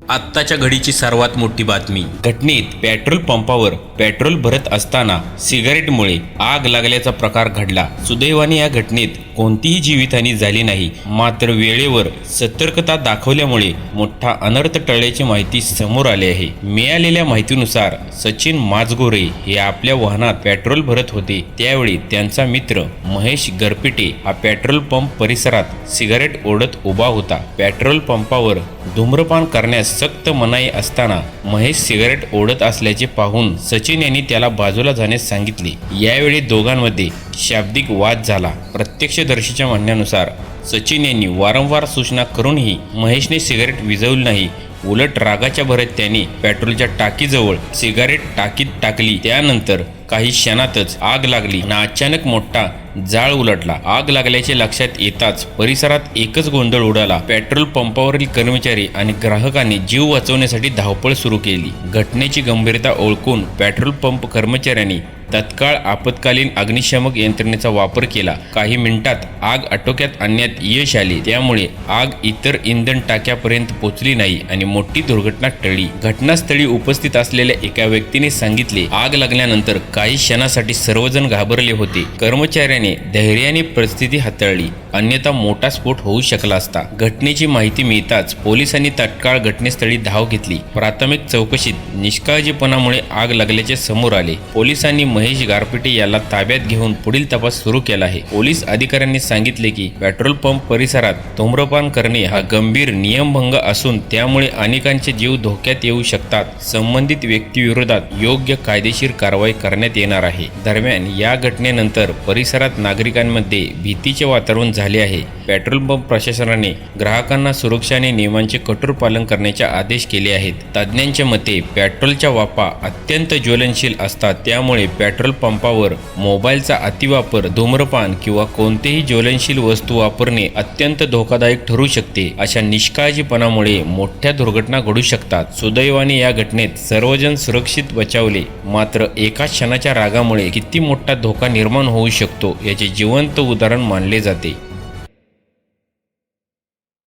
आत्ताच्या घडीची सर्वात मोठी बातमी. घटनेत पेट्रोल पंपावर पेट्रोल भरत असताना सिगारेटमुळे आग लागल्याचा प्रकार घडला. सुदैवाने या घटनेत कोणतीही जीवितहानी झाली नाही. मात्र वेळेवर सतर्कता दाखवल्यामुळे मोठा अनर्थ टळल्याची माहिती समोर आली आहे. मिळालेल्या माहितीनुसार सचिन माजगोरे हे आपल्या वाहनात पेट्रोल भरत होते. त्यावेळी त्यांचा मित्र महेश गरपिटे हा पेट्रोल पंप परिसरात सिगारेट ओढत उभा होता. पेट्रोल पंपावर धूम्रपान करण्यास सक्त मनाई असताना महेश सिगारेट ओढत असल्याचे पाहून सचिन यांनी त्याला बाजूला जाण्यास सांगितले. यावेळी दोघांमध्ये शाब्दिक वाद झाला. प्रत्यक्षदर्शीच्या म्हणण्यानुसार सचिन यांनी वारंवार सूचना करूनही महेशने सिगारेट विझवली नाही. उलट रागाच्या भरात त्यांनी पेट्रोलच्या टाकीजवळ सिगारेट टाकीत टाकली. त्यानंतर काही क्षणातच आग लागली आणि अचानक मोठा जाळ उलटला. आग लागल्याचे लक्षात येताच परिसरात एकच गोंधळ उडाला. पेट्रोल पंपावरील कर्मचारी आणि ग्राहकांनी जीव वाचवण्यासाठी धावपळ सुरू केली. घटनेची गंभीरता ओळखून पेट्रोल पंप कर्मचाऱ्यांनी तत्काळ आपत्कालीन अग्निशामक यंत्रणेचा वापर केला. काही मिनिटात आग आटोक्यात आणण्यात यश आले. त्यामुळे आग इतर इंधन टाक्यापर्यंत पोहोचली नाही आणि मोठी दुर्घटना टळली. घटनास्थळी उपस्थित असलेल्या एका व्यक्तीने सांगितले, आग लागल्यानंतर काही क्षणासाठी सर्वजण घाबरले होते. कर्मचाऱ्याने धैर्याने परिस्थिती हाताळली, अन्यथा मोठा स्फोट होऊ शकला असता. घटनेची माहिती मिळताच पोलिसांनी तत्काळ घटनास्थळी धाव घेतली. प्राथमिक चौकशीत निष्काळजीपणामुळे आग लागल्याचे समोर आले. पोलिसांनी महेश गारपिटे याला ताब्यात घेऊन पुढील तपास सुरू केला आहे. पोलीस अधिकाऱ्यांनी सांगितले की पेट्रोल पंप परिसरात धूम्रपान करणे हा गंभीर नियमभंग असून त्यामुळे अनेकांचे जीव धोक्यात येऊ शकतात. संबंधित व्यक्तीविरोधात योग्य कायदेशीर कारवाई करण्यात येणार आहे. दरम्यान या घटनेनंतर परिसरात नागरिकांमध्ये भीतीचे वातावरण झाले आहे. पेट्रोल पंप प्रशासनाने ग्राहकांना सुरक्षा आणि नियमांचे कठोर पालन करण्याचे आदेश केले आहेत. तज्ज्ञांच्या मते पेट्रोलच्या वाफा अत्यंत ज्वलनशील असतात. त्यामुळे पेट्रोल पंपावर मोबाईलचा अतिवापर, धूम्रपान किंवा कोणतेही ज्वलनशील वस्तू वापरणे अत्यंत धोकादायक ठरू शकते. अशा निष्काळजीपणामुळे मोठ्या दुर्घटना घडू शकतात. सुदैवाने या घटनेत सर्वजण सुरक्षित बचावले. मात्र एका क्षणाच्या रागामुळे किती मोठा धोका निर्माण होऊ शकतो याचे जिवंत उदाहरण मानले जाते.